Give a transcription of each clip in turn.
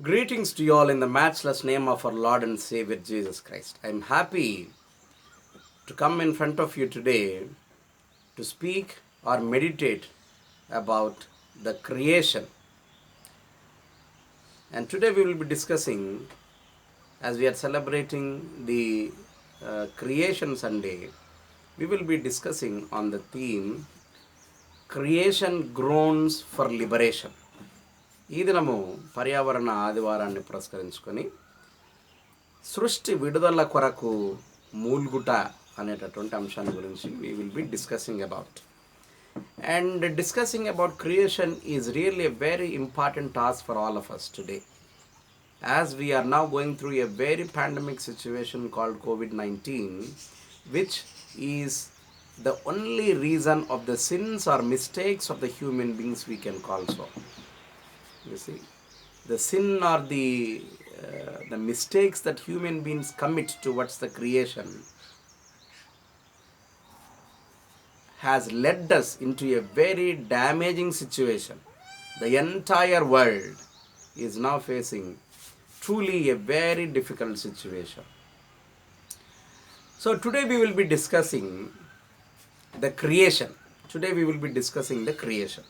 Greetings to you all in the matchless name of our Lord and Savior Jesus Christ. I am happy to come in front of you today to speak or meditate about the creation. And today we will be discussing, as we are celebrating the Creation Sunday, we will be discussing on the theme Creation Groans for Liberation. ఈ దినము పర్యావరణ ఆదివారాన్ని పురస్కరించుకొని సృష్టి విడుదల కొరకు మూల్గుట అనేటటువంటి అంశాన్ని గురించి we will be discussing about. And discussing about creation is really a very important task for all of us today. As we are now going through a very pandemic situation called COVID-19, which is the only reason of the sins or mistakes of the human beings we can call so. You see, the sin or the mistakes that human beings commit towards the creation has led us into a very damaging situation. The entire world is now facing truly a very difficult situation. So today we will be discussing the creation. Today we will be discussing the creation.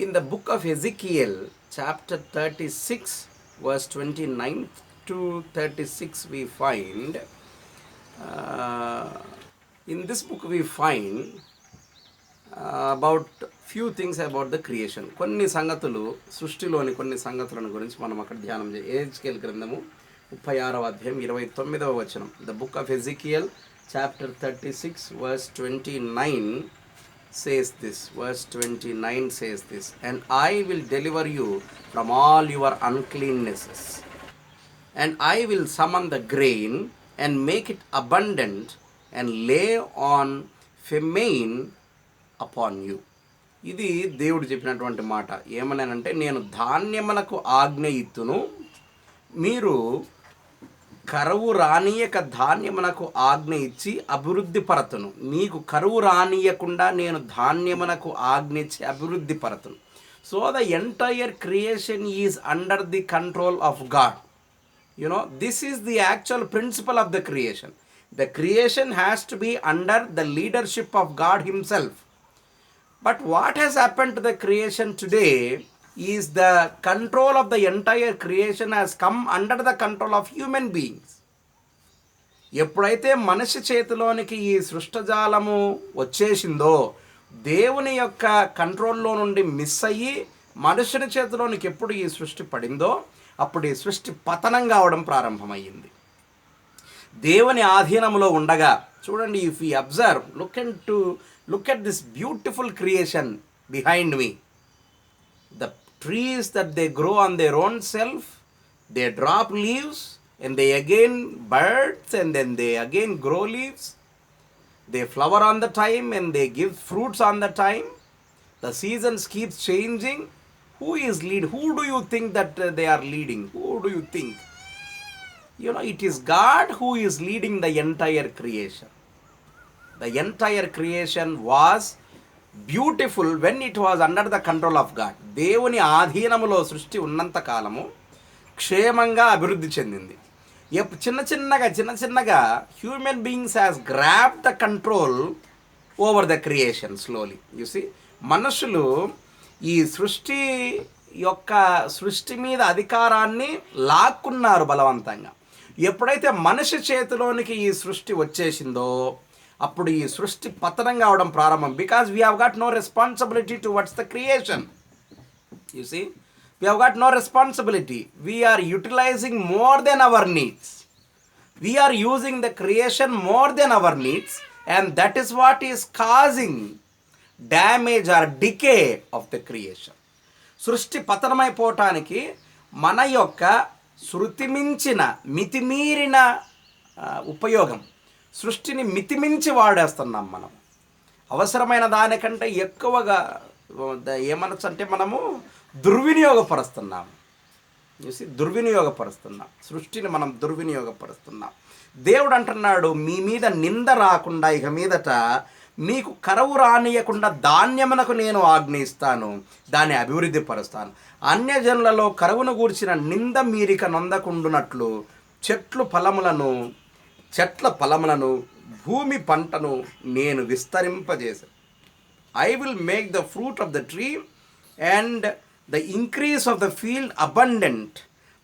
In the book of Ezekiel, chapter 36, verse 29 to 36, we find, in this book we find about few things about the creation. కొన్ని సంగతులు సృష్టిలోని కొన్ని సంగతులను గురించి మనం అక్కడ ధ్యానం చేయాలి. ఎజెకియల్ గ్రంథము 36వ అధ్యాయం 29వ వచనం. The book of Ezekiel, chapter 36, verse 29 says this. Verse 29 says this. And I will deliver you from all your uncleannesses. And I will summon the grain and make it abundant and lay on famine upon you. ఇది దేవుడు చెప్పినటువంటి మాట. ఏమనంటే, నేను ధాన్యమునకు ఆజ్ఞ ఇత్తును, మీరు కరువు రానియక ధాన్యమునకు ఆజ్ఞ ఇచ్చి అభివృద్ధి పరతును. మీకు కరువు రానియకుండా నేను ధాన్యమునకు ఆజ్ఞ ఇచ్చి అభివృద్ధి పరతును. So the entire creation is under the control of God. This is the actual principle of the creation. The creation has to be under the leadership of God himself. But what has happened to the creation today is the control of the entire creation has come under the control of human beings. ఎప్పుడైతే మనిషి చేతిలోనికి ఈ సృష్టజాలము వచ్చేసిందో, దేవుని యొక్క కంట్రోల్లో నుండి miss అయ్యి మనుషుని చేతిలోనికి ఎప్పుడు ఈ సృష్టి పడిందో అప్పుడు ఈ సృష్టి పతనం కావడం ప్రారంభమయ్యింది. దేవుని ఆధీనంలో ఉండగా చూడండి, if you observe, look at this beautiful creation behind me. The trees that they grow on their own self, they drop leaves and they again buds and then they again grow leaves. They flower on the time and they give fruits on the time. The seasons keeps changing. Who do you think that they are leading? Who do you think? It is God who is leading the entire creation. The entire creation was beautiful when it was under the control of God. దేవుని ఆధీనములో సృష్టి ఉన్నంత కాలము క్షేమంగా అభివృద్ధి చెందింది. చిన్న చిన్నగా human beings has grab the control over the creation slowly. You see, మనుషులు ఈ సృష్టి మీద అధికారాన్ని లాక్కున్నారు బలవంతంగా. ఎప్పుడైతే మనిషి చేతిలోనికి ఈ సృష్టి వచ్చేసిందో అప్పుడు ఈ సృష్టి పతనం కావడం ప్రారంభం. Because we have got no responsibility towards the creation. You see, we have got no responsibility. We are utilizing more than our needs. We are using the creation more than our needs and that is what is causing damage or decay of the creation. సృష్టి పతనమైపోవటానికి మన యొక్క శృతిమించిన మితిమీరిన ఉపయోగం, సృష్టిని మితిమించి వాడేస్తున్నాం మనం. అవసరమైన దానికంటే ఎక్కువగా ఏమనొచ్చు అంటే మనము దుర్వినియోగపరుస్తున్నాం. సృష్టిని మనం దుర్వినియోగపరుస్తున్నాం. దేవుడు అంటున్నాడు, మీ మీద నింద రాకుండా ఇక మీదట నీకు కరువు రానియకుండా ధాన్యమునకు నేను ఆజ్ఞయిస్తాను, దాన్ని అభివృద్ధి పరుస్తాను. అన్యజనులలో కరువును గూర్చిన నింద మీరిక నొందకుండునట్లు చెట్ల ఫలములను భూమి పంటను నేను విస్తరింపజేశాను. I will make the fruit of the tree and the increase of the field abundant,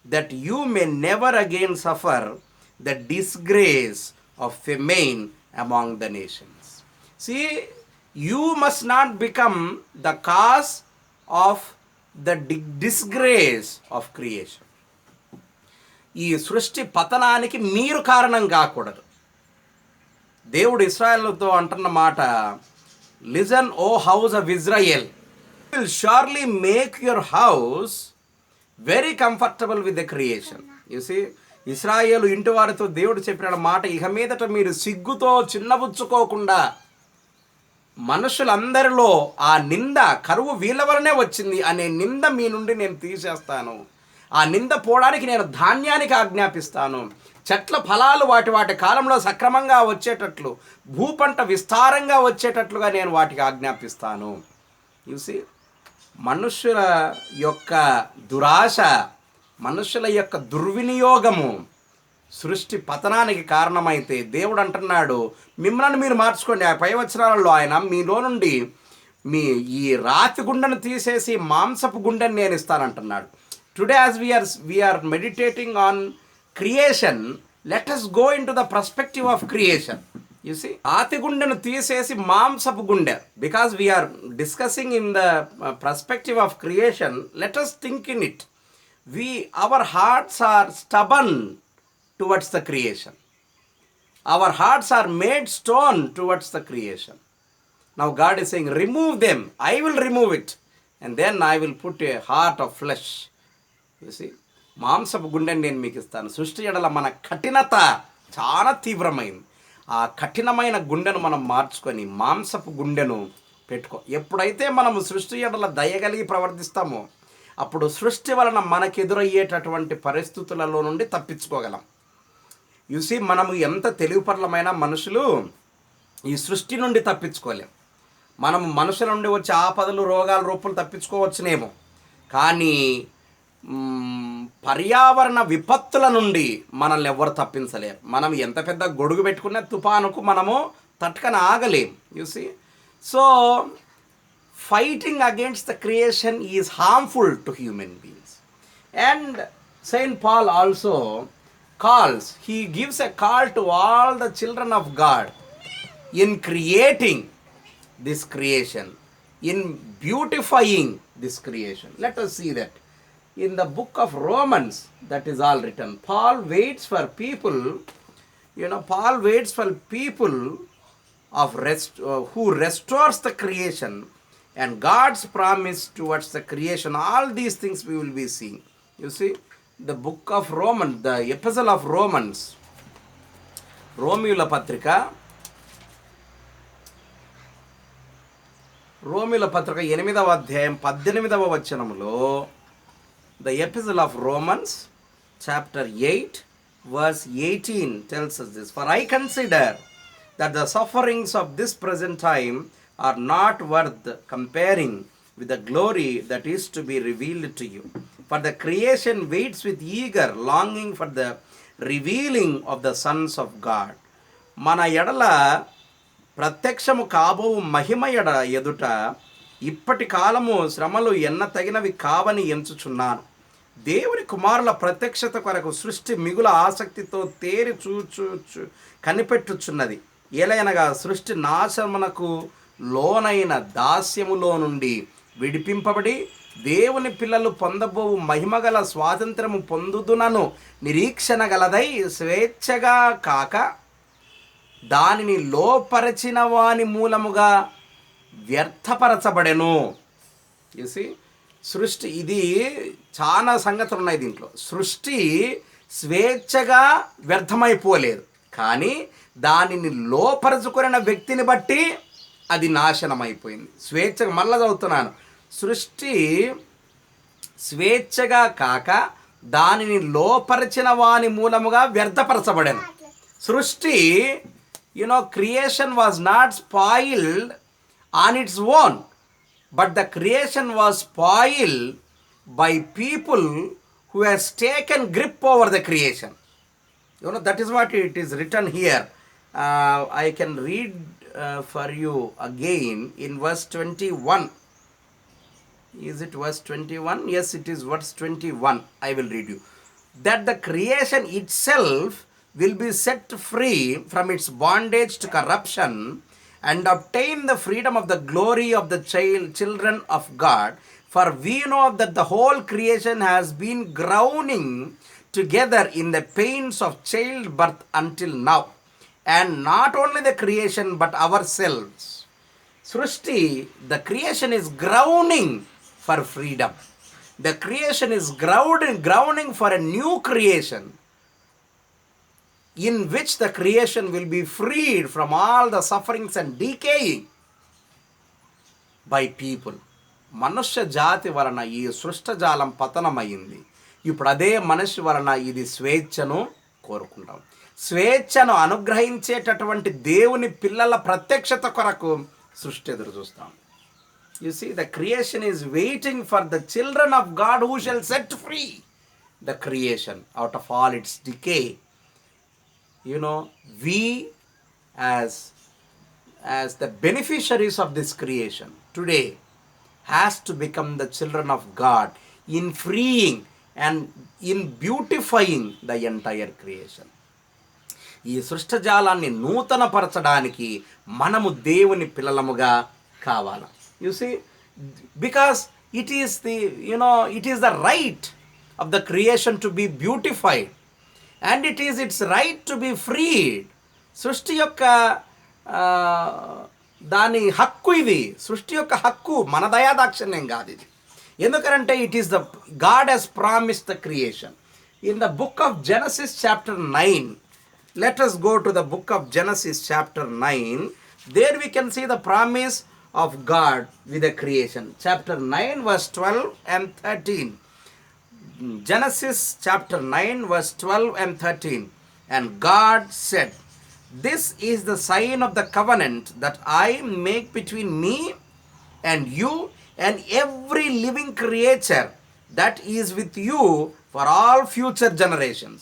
that you may never again suffer the disgrace of famine among the nations. See, you must not become the cause of the disgrace of creation. ఈ సృష్టి పతనానికి మీరు కారణం కాకూడదు. దేవుడు ఇశ్రాయేలుతో అంటున్న మాట, listen O house of Israel, will surely make your house very comfortable with the creation. You see, ఇశ్రాయేలు ఇంటి వారితో దేవుడు చెప్పిన మాట, ఇక మీదట మీరు సిగ్గుతో చిన్నబుచ్చుకోకుండా, మనుషులందరిలో ఆ నింద కరువు వీళ్ళ వలనే వచ్చింది అనే నింద మీ నుండి నేను తీసేస్తాను. ఆ నింద పోవడానికి నేను ధాన్యానికి ఆజ్ఞాపిస్తాను. చెట్ల ఫలాలు వాటి కాలంలో సక్రమంగా వచ్చేటట్లు, భూపంట విస్తారంగా వచ్చేటట్లుగా నేను వాటికి ఆజ్ఞాపిస్తాను. చూసి, మనుషుల యొక్క దురాశ, మనుషుల యొక్క దుర్వినియోగము సృష్టి పతనానికి కారణమైతే దేవుడు అంటున్నాడు, మిమ్మల్ని మీరు మార్చుకోండి. ఆ పై వచనాలలో ఆయన మీలో నుండి మీ ఈ రాతి గుండెను తీసేసి మాంసపు గుండెని నేను ఇస్తానంటున్నాడు. Today as we're meditating on creation, let us go into the perspective of creation. You see, రాతి గుండెను తీసేసి మాంసపు గుండె, because we are discussing in the perspective of creation, let us think in it. Our hearts are stubborn towards the creation. Our hearts are made stone towards the creation. Now God is saying, remove them. I will remove it, and then I will put a heart of flesh. You see, మాంసపు గుండెని నేను మీకు ఇస్తాను. సృష్టి ఎడల మన కఠినత చాలా తీవ్రమైంది. ఆ కఠినమైన గుండెను మనం మార్చుకొని మాంసపు గుండెను పెట్టుకో. ఎప్పుడైతే మనము సృష్టి ఎడల దయగలిగి ప్రవర్తిస్తామో, అప్పుడు సృష్టి వలన మనకెదురయ్యేటటువంటి పరిస్థితులలో నుండి తప్పించుకోగలం. యూసీ, మనము ఎంత తెలివిపరలమైన మనుషులు ఈ సృష్టి నుండి తప్పించుకోలేం. మనము మనుషుల నుండి వచ్చే ఆపదలు, రోగాల రూపాలు తప్పించుకోవచ్చునేమో, కానీ పర్యావరణ విపత్తుల నుండి మనల్ని ఎవరు తప్పించలేరు. మనం ఎంత పెద్ద గొడుగు పెట్టుకున్న తుఫానుకు మనము తట్టుకొని ఆగలేం. You see, so fighting against the creation is harmful to human beings. And Saint Paul also he gives a call to all the children of God in creating this creation, in beautifying this creation. Let us see that in the book of Romans, that is all written. Paul waits for people who restores the creation and God's promise towards the creation. All these things we will be seeing. You see, the book of Romans, the epistle of Romans, రోమిల పత్రిక 8వ అధ్యాయం 18వ వచనములో, the epistle of Romans chapter 8 verse 18 tells us this: for I consider that the sufferings of this present time are not worth comparing with the glory that is to be revealed to you. For the creation waits with eager longing for the revealing of the sons of God. మన ఎడల ప్రత్యక్షము కాబో మహిమ ఎదుట ఇప్పటి కాలము శ్రమలు ఎన్న తగినవి కావని ఎంచుచున్నాను. దేవుని కుమారుల ప్రత్యక్షత కొరకు సృష్టి మిగుల ఆసక్తితో తేరి కనిపెట్టుచున్నది. ఏలైనగా సృష్టి నాశనమునకు లోనైన దాస్యములో నుండి విడిపింపబడి దేవుని పిల్లలు పొందబోవు మహిమగల స్వాతంత్రము పొందుదునను నిరీక్షణ గలదై స్వేచ్ఛగా కాక దానిని లోపరచిన వాని మూలముగా వ్యర్థపరచబడెను. చూసి, సృష్టి, ఇది చాలా సంగతులు ఉన్నాయి దీంట్లో. సృష్టి స్వేచ్ఛగా వ్యర్థమైపోలేదు, కానీ దానిని లోపరచుకున్న వ్యక్తిని బట్టి అది నాశనమైపోయింది. స్వేచ్ఛగా, మళ్ళా చదువుతున్నాను, సృష్టి స్వేచ్ఛగా కాక దానిని లోపరిచిన వాని మూలముగా వ్యర్థపరచబడెను. సృష్టి Creation was not spoiled on its own, but the creation was spoiled by people who has taken grip over the creation. That is what it is written here. I can read for you again in verse 21. Is it verse 21? Yes, it is verse 21. I will read you. That the creation itself will be set free from its bondage to corruption and obtain the freedom of the glory of the children of God. For we know that the whole creation has been groaning together in the pains of childbirth until now. And not only the creation but ourselves. Srishti, the creation is groaning for freedom. The creation is groaning for a new creation in which the creation will be freed from all the sufferings and decaying by people. మనుష్య జాతి వలన ఈ సృష్టజాలం పతనమైంది. ఇప్పుడు అదే మనిషి వలన ఇది స్వేచ్ఛను కోరుకుంటాం. స్వేచ్ఛను అనుగ్రహించేటటువంటి దేవుని పిల్లల ప్రత్యక్షత కొరకు సృష్టి ఎదురు చూస్తాం. You see, the creation is waiting for the children of God who shall set free the creation out of all its decay. We as the beneficiaries of this creation today has to become the children of God in freeing and in beautifying the entire creation. ఈ సృష్టజాలాన్ని నూతనపరచడానికి మనము దేవుని పిల్లలముగా కావాలి. You see, because it is the right of the creation to be beautified and it is its right to be freed. సృష్టి యొక్క దాని హక్కు ఇది. సృష్టి యొక్క హక్కు, మన దయాదాక్షిణ్యం కాదు ఇది. ఎందుకంటే it is the God has promised the creation. In the book of Genesis chapter 9, let us go to the book of Genesis chapter 9. There we can see the promise of God with the creation. Chapter 9 verse 12 and 13. Genesis chapter 9 verse 12 and 13. And God said, "This is the sign of the covenant that I make between me and you and every living creature that is with you for all future generations."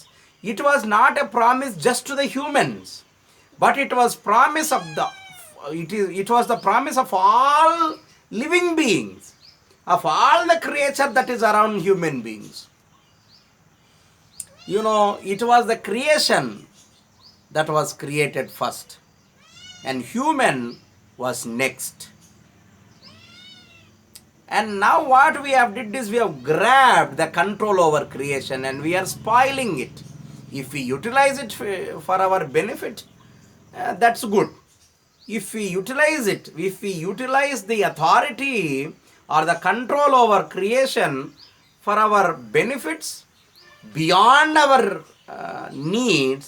It was not a promise just to the humans, but it was the promise of all living beings, of all the creature that is around human beings. It was the creation that was created first and human was next. And now what we have did is we have grabbed the control over creation and we are spoiling it. If we utilize it for our benefit, that's good. If we utilize the authority or the control over creation for our benefits beyond our needs,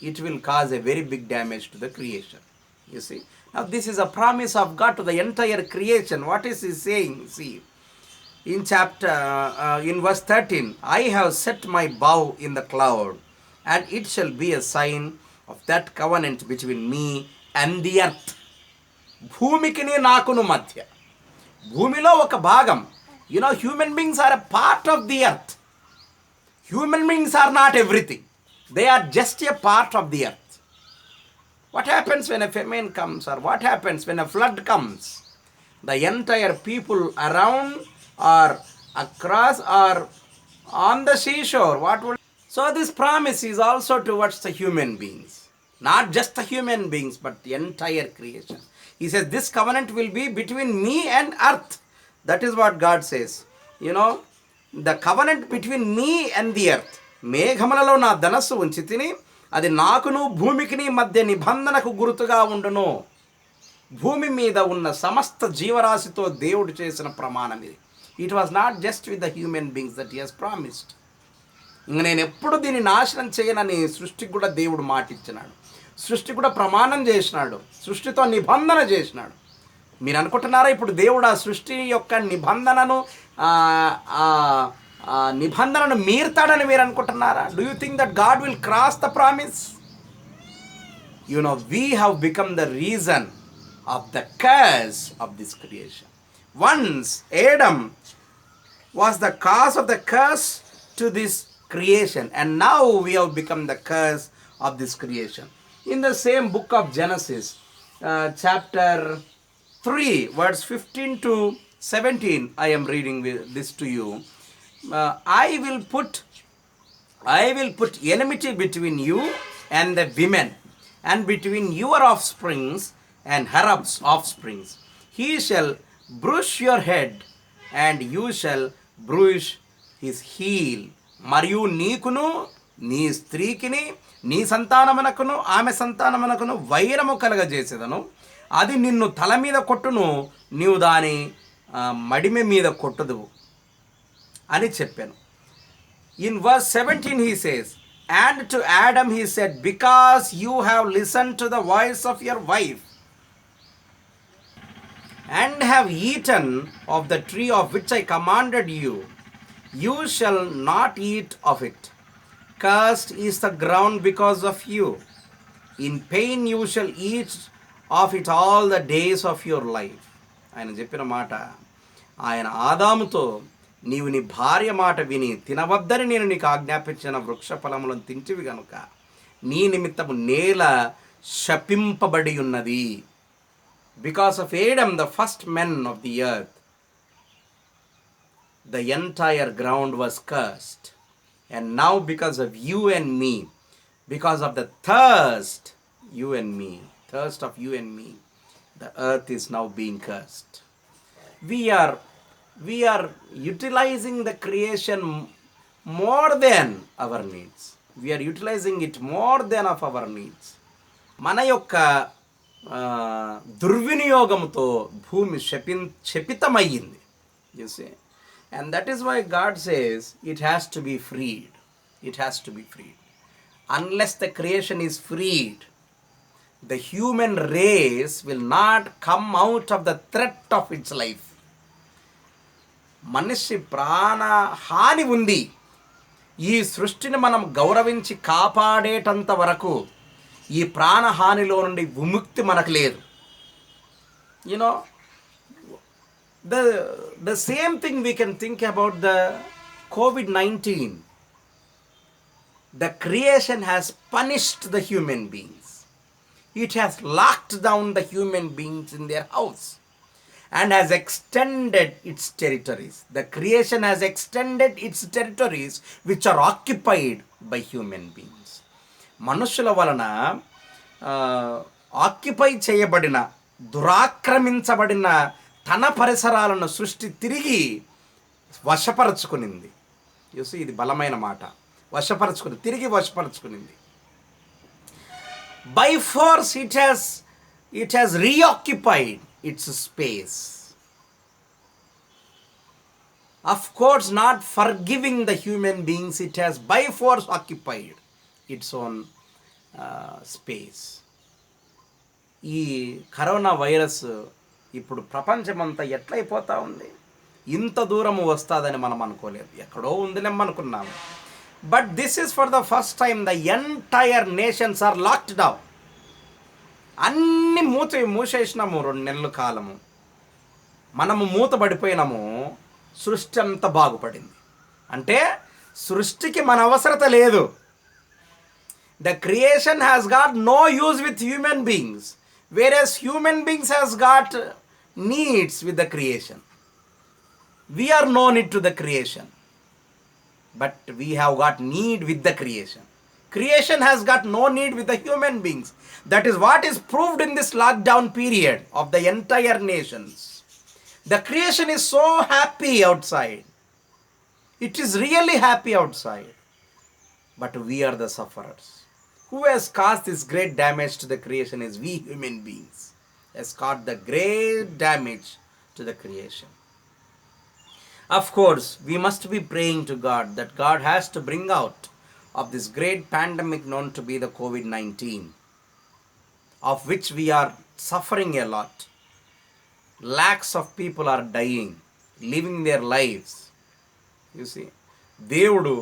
it will cause a very big damage to the creation. You see, now this is a promise of God to the entire creation. What is he saying? See, in verse 13, "I have set my bow in the cloud, and it shall be a sign of that covenant between me and the earth." భూమికిని నాకును మధ్య, భూమిలో ఒక భాగం. Human beings are a part of the earth. Human beings are not everything. They are just a part of the earth. What happens when a famine comes, or what happens when a flood comes? The entire people around or across or on the seashore, so this promise is also towards the human beings. Not just the human beings, but the entire creation. He says, "This covenant will be between me and earth." That is what God says. The covenant between me and the earth. మేఘములలో నా ధనస్సు ఉంచి తిని అది నాకును భూమికిని మధ్య నిబంధనకు గుర్తుగా ఉండును. భూమి మీద ఉన్న సమస్త జీవరాశితో దేవుడు చేసిన ప్రమాణం ఇది. It was not just with the human beings that he has promised. ఇంక నేను ఎప్పుడు దీన్ని నాశనం చేయనని సృష్టికి కూడా దేవుడు మాట ఇచ్చినాడు. సృష్టి కూడా ప్రమాణం చేసినాడు, సృష్టితో నిబంధన చేసినాడు. మీరు అనుకుంటున్నారా ఇప్పుడు దేవుడు ఆ సృష్టి యొక్క నిబంధనను మీరుతాడని మీరు అనుకుంటున్నారా? Do you think that God will cross the promise? We have become the reason of the curse of this creation. Once Adam was the cause of the curse to this creation, and now we have become the curse of this creation. In the same book of Genesis, chapter 3, verse 15 to 17, I am reading this to you. I will put enmity between you and the women, and between your offsprings and her offsprings. He shall bruise your head, and you shall bruise his heel. మరియు నీకును నీ స్త్రీకిని నీ సంతానమునకును ఆమె సంతానమునకును వైరము కలగజేసేదను. అది నిన్ను తల మీద కొట్టును, నీవు దాని మడిమె మీద కొట్టుదువు అని చెప్పాను. In verse 17 he says, and to Adam he said, because you have listened to the voice of your wife and have eaten of the tree of which I commanded you, you shall not eat of it. Cursed is the ground because of you. In pain you shall eat of it all the days of your life. ఆయన చెప్పిన మాట, ఆయన ఆదాముతో, నీవు నీ భార్య మాట విని తినవద్దని నేను నీకు ఆజ్ఞాపించిన వృక్ష ఫలములను తింటివి గనుక నీ నిమిత్తము నేల శపింపబడి ఉన్నది. Because of Adam, the first man of the earth, the entire ground was cursed. And now because of you and me, because of the thirst of you and me, the earth is now being cursed. We are utilizing the creation more than our needs. We are utilizing it more than of our needs. మన యొక్క దుర్వినియోగంతో భూమి శపితమయ్యింది. You see? And that is why God says it has to be freed. It has to be freed. Unless the creation is freed, the human race will not come out of the threat of its life. మనిషి ప్రాణహాని ఉంది. ఈ సృష్టిని మనం గౌరవించి కాపాడేటంత వరకు ఈ ప్రాణహానిలో నుండి విముక్తి మనకు లేదు. The same thing we can think about the COVID-19. The creation has punished the human beings. It has locked down the human beings in their house and has extended its territories. The creation has extended its territories which are occupied by human beings. మనుషుల వలన occupy చేయబడిన, దురాక్రమించబడిన తన పరిసరాలను సృష్టి తిరిగి వశపరచుకునింది. చూసి ఇది బలమైన మాట. తిరిగి వశపరచుకునింది. By force it has reoccupied its space. Of course, not forgiving the human beings, it has by force occupied its own space. ఈ కరోనా వైరస్ ఇప్పుడు ప్రపంచమంతా ఎట్లయిపోతా ఉంది. ఇంత దూరము వస్తుందని మనం అనుకోలేదు. ఎక్కడో ఉందిలేమనుకున్నాము. But this is for the first time the entire nations are locked down. అన్ని మూసేసినాము 2 నెలల కాలము. మనము మూతబడిపోయినాము. సృష్టి అంతా బాగుపడింది. అంటే సృష్టికి మన అవసరత లేదు. The creation has got no use with human beings, whereas human beings has got needs with the creation. We are no need to the creation, but we have got need with the creation. Creation has got no need with the human beings. That is what is proved in this lockdown period of the entire nations. The creation is so happy outside. It is really happy outside. But we are the sufferers. Who has caused this great damage to the creation is we human beings. Has caused the great damage to the creation. Of course, we must be praying to God that God has to bring out of this great pandemic known to be the COVID-19, of which we are suffering a lot. Lakhs of people are dying, living their lives. You see, దేవుడు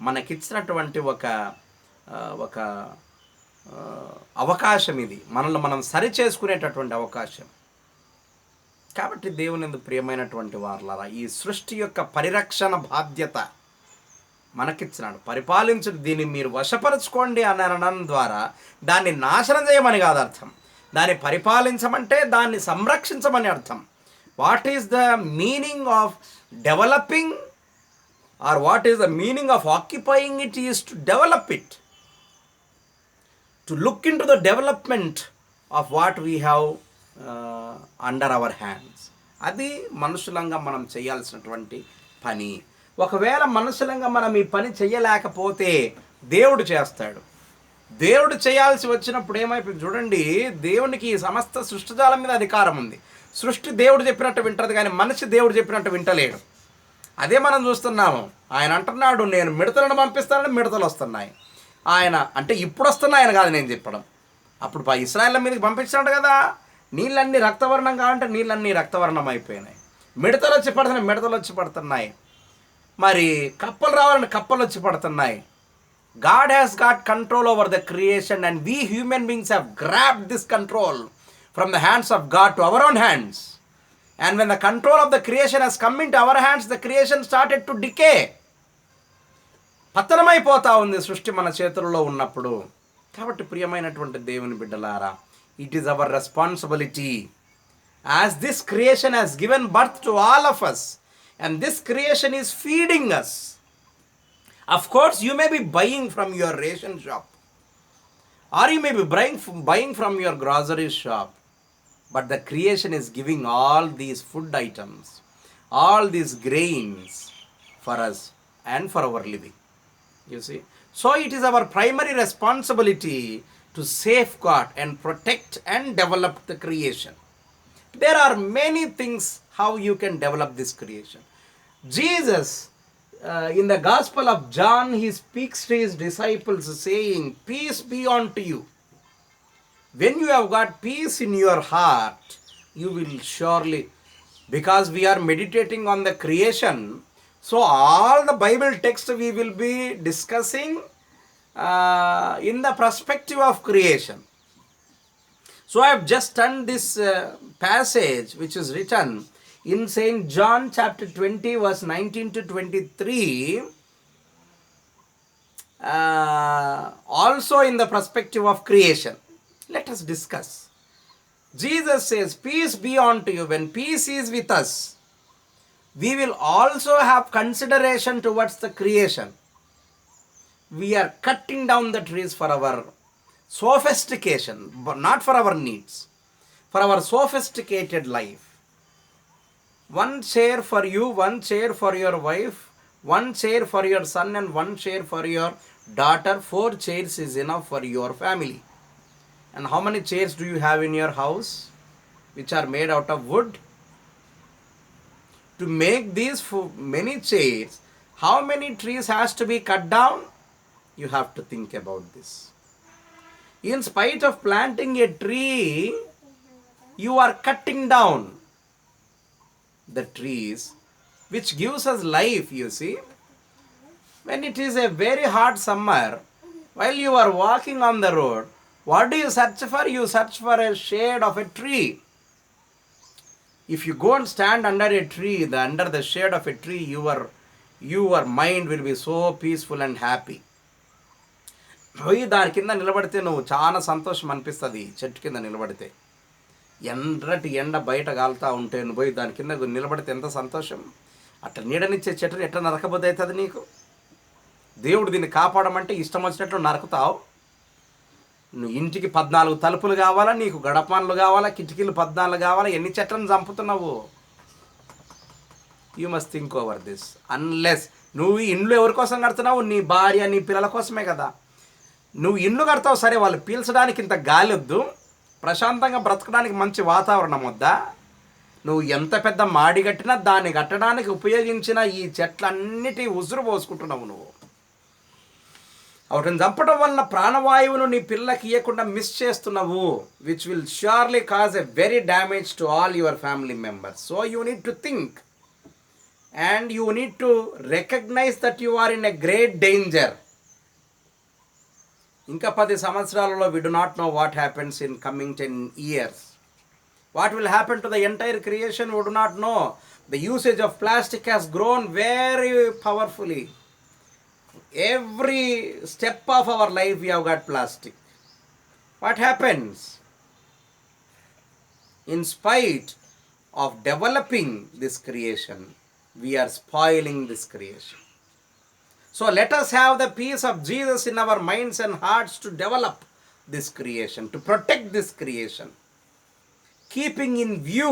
మనకిచ్చినటువంటి ఒక అవకాశం ఇది, మనల్ని మనం సరి చేసుకునేటటువంటి అవకాశం. కాబట్టి దేవుని యందు ప్రియమైనటువంటి వారలారా, ఈ సృష్టి యొక్క పరిరక్షణ బాధ్యత మనకిచ్చినాడు. పరిపాలించు, దీన్ని మీరు వశపరచుకోండి అని అనడం ద్వారా దాన్ని నాశనం చేయమని కాదు అర్థం. దాన్ని పరిపాలించమంటే దాన్ని సంరక్షించమని అర్థం. What is the meaning of developing or what is the meaning of occupying it is to develop it, to look into the development of what we have under our hands. అది మనుషులంగా మనం చేయాల్సినటువంటి పని. ఒకవేళ మనుషులంగా మనం ఈ పని చేయలేకపోతే దేవుడు చేస్తాడు. దేవుడు చేయాల్సి వచ్చినప్పుడు ఏమైపోయింది చూడండి, దేవునికి ఈ సమస్త సృష్టిజాలం మీద అధికారం ఉంది. సృష్టి దేవుడు చెప్పినట్టు వింటది, కానీ మనిషి దేవుడు చెప్పినట్టు వింటలేడు. అదే మనం చూస్తున్నాము. ఆయన అంటున్నాడు, నేను మిడతలను పంపిస్తానని మిడతలు వస్తున్నాయి. ఆయన అంటే ఇప్పుడు వస్తున్నాయి ఆయన కాదు నేను చెప్పడం. అప్పుడు ఇశ్రాయేళ్ల మీదకి పంపించాడు కదా, నీళ్ళన్నీ రక్తవర్ణం కావాలంటే నీళ్ళన్నీ రక్తవర్ణం అయిపోయినాయి. మిడతలు వచ్చి పడుతున్నాయి, మిడతలు వచ్చి పడుతున్నాయి. మరి కప్పలు రావాలంటే కప్పలు వచ్చి పడుతున్నాయి. God has got control over the creation and we human beings have grabbed this control from the hands of God to our own hands. And when the control of the creation has come into our hands, the creation started to decay. పతనమైపోతా ఉంది సృష్టి మన చేతుల్లో ఉన్నప్పుడు. కాబట్టి ప్రియమైనటువంటి దేవుని బిడ్డలారా, it is our responsibility as this creation has given birth to all of us and this creation is feeding us. Of course you may be buying from your ration shop or you may be buying from your grocery shop, but the creation is giving all these food items, all these grains for us and for our living. You see, so it is our primary responsibility to safeguard and protect and develop the creation. There are many things how you can develop this creation. Jesus in the Gospel of John, he speaks to his disciples saying, peace be unto you. When you have got peace in your heart, you will surely, because we are meditating on the creation, so all the Bible text we will be discussing in the perspective of creation. So I have just turned this passage which is written in St. John chapter 20 verse 19 to 23, also in the perspective of creation. Let us discuss. Jesus says, peace be unto you. When peace is with us, we will also have consideration towards the creation. We are cutting down the trees for our sophistication, but not for our needs, for our sophisticated life. One chair for you, one chair for your wife, one chair for your son, and one chair for your daughter. 4 chairs is enough for your family. And how many chairs do you have in your house which are made out of wood? To make these many chairs, how many trees has to be cut down? You have to think about this. In spite of planting a tree, you are cutting down the trees which gives us life, you see. When it is a very hot summer, while you are walking on the road, what do you search for? You search for a shade of a tree. If you go and stand under a tree, under the shade of a tree, your mind will be so peaceful and happy. పోయి దాని కింద నిలబడితే నువ్వు చాలా సంతోషం అనిపిస్తుంది. చెట్టు కింద నిలబడితే ఎండ్రటి ఎండ బయట కాలుతూ ఉంటే నువ్వు పోయి దాని కింద నిలబడితే ఎంత సంతోషం. అట్లా నీడనిచ్చే చెట్టుని ఎట్లా నరకబోద్ది అవుతుంది నీకు? దేవుడు దీన్ని కాపాడమంటే ఇష్టం వచ్చినట్లు నరుకుతావు. నువ్వు ఇంటికి 14 తలుపులు కావాలా, నీకు గడపన్లు కావాలా, కిటికీలు 14 కావాలా, ఎన్ని చెట్లను చంపుతున్నావు? You must think over this. Unless నువ్వు ఇండ్లు ఎవరి కోసం కడుతున్నావు? నీ భార్య నీ పిల్లల కోసమే కదా. నువ్వు ఇండ్లు కడతావు సరే, వాళ్ళు పీల్చడానికి ఇంత గాలి వద్దు, ప్రశాంతంగా బ్రతకడానికి మంచి వాతావరణం వద్దా? నువ్వు ఎంత పెద్ద మాడి కట్టినా దాన్ని కట్టడానికి ఉపయోగించిన ఈ చెట్లన్నిటి ఉసురు పోసుకుంటున్నావు నువ్వు. వాటిని చంపడం వలన ప్రాణవాయువును నీ పిల్లలకి ఇవ్వకుండా మిస్ చేస్తున్నావు, which will surely cause a very damage to all your family members. So you need to think and you need to recognize that you are in a great danger. ఇంకా 10 సంవత్సరాలలో we do not know what happens in coming 10 years. What will happen to the entire creation, we do not know. The usage of plastic has grown very powerfully. Every step of our life we have got plastic. What happens? In spite of developing this creation, we are spoiling this creation. So let us have the peace of Jesus in our minds and hearts to develop this creation, to protect this creation. Keeping in view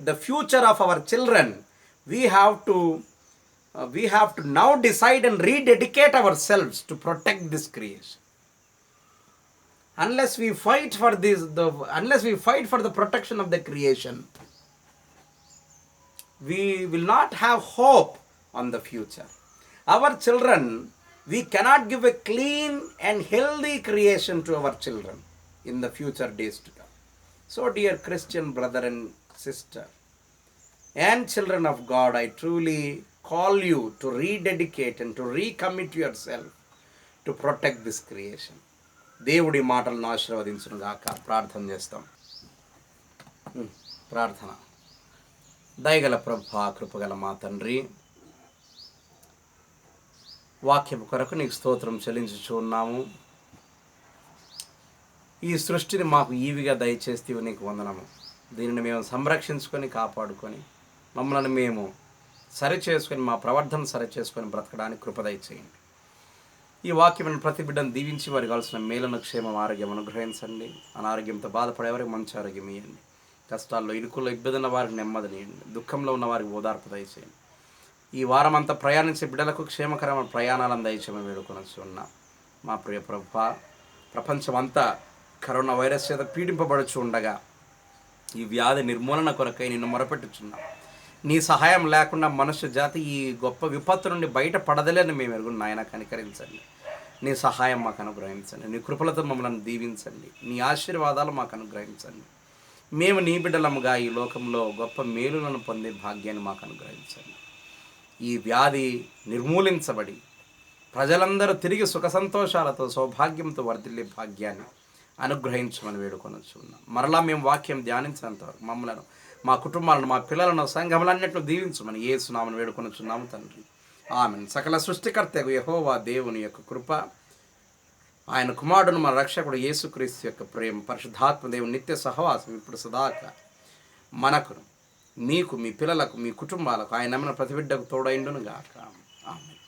the future of our children, we have to now decide and rededicate ourselves to protect this creation. Unless we fight for the protection of the creation, we will not have hope on the future. Our children, we cannot give a clean and healthy creation to our children in the future days to come. So dear Christian brother and sister and children of God, I truly call you to rededicate and to recommit yourself to protect this creation. దేవుడి మాటలను ఆశీర్వదించును గాక. ప్రార్థన చేస్తాం. ప్రార్థన. దయగల ప్రభువా, కృపగల మా తండ్రి, వాక్యం కొరకు నీకు స్తోత్రం చెల్లించుచూ ఉన్నాము. ఈ సృష్టిని మాకు ఈవిగా దయచేస్తే నీకు వందనము. దీనిని మేము సంరక్షించుకొని కాపాడుకొని మమ్మల్ని మేము సరిచేసుకొని మా ప్రవర్తన సరిచేసుకొని బ్రతకడానికి కృప దయచేయండి. ఈ వాక్యమైన ప్రతి బిడ్డను దీవించి వారికి కావాల్సిన మేలును, క్షేమం, ఆరోగ్యం అనుగ్రహించండి. అనారోగ్యంతో బాధపడేవారికి మంచి ఆరోగ్యం ఇవ్వండి. కష్టాల్లో, ఇరుకుల్లో, ఇబ్బందున్న వారికి నెమ్మదినియండి. దుఃఖంలో ఉన్న వారికి ఓదార్పు దయచేయండి. ఈ వారం అంతా ప్రయాణించే బిడ్డలకు క్షేమకరమైన ప్రయాణాలను దయచేయమని వేడుకొనొచ్చు ఉన్నాం. మా ప్రియ ప్రభువా, ప్రపంచమంతా కరోనా వైరస్ చేత పీడింపబడుచు ఉండగా ఈ వ్యాధి నిర్మూలన కొరకై నిన్ను మొరపెట్టుచున్నాం. నీ సహాయం లేకుండా మనుష్య జాతి ఈ గొప్ప విపత్తు నుండి బయటపడదలేని మేము ఎరుగును. నాయన కనికరించండి. నీ సహాయం మాకు అనుగ్రహించండి. నీ కృపలతో మమ్మల్ని దీవించండి. నీ ఆశీర్వాదాలు మాకు అనుగ్రహించండి. మేము నీ బిడ్డలముగా ఈ లోకంలో గొప్ప మేలులను పొందే భాగ్యాన్ని మాకు అనుగ్రహించండి. ఈ వ్యాధి నిర్మూలించబడి ప్రజలందరూ తిరిగి సుఖ సంతోషాలతో సౌభాగ్యంతో వర్ధిల్లే భాగ్యాన్ని అనుగ్రహించమని వేడుకొనొచ్చు ఉన్నాం. మరలా మేము వాక్యం ధ్యానించినంతవరకు మమ్మలను, మా కుటుంబాలను, మా పిల్లలను, సంఘములన్నింటిలో దీవించమని యేసునామమున వేడుకొనొచ్చున్నాము తండ్రి. ఆమేన్. సకల సృష్టికర్తకు యెహోవా దేవుని యొక్క కృప, ఆయన కుమారుడును మన రక్షకుడు యేసుక్రీస్తు యొక్క ప్రేమ, పరిశుద్ధాత్మ దేవుని నిత్య సహవాసం ఇప్పుడు సదాకాలం మనకును, మీకు, మీ పిల్లలకు, మీ కుటుంబాలకు, ఆయన నమ్మిన ప్రతి బిడ్డకు తోడైండును గాక. ఆమేన్.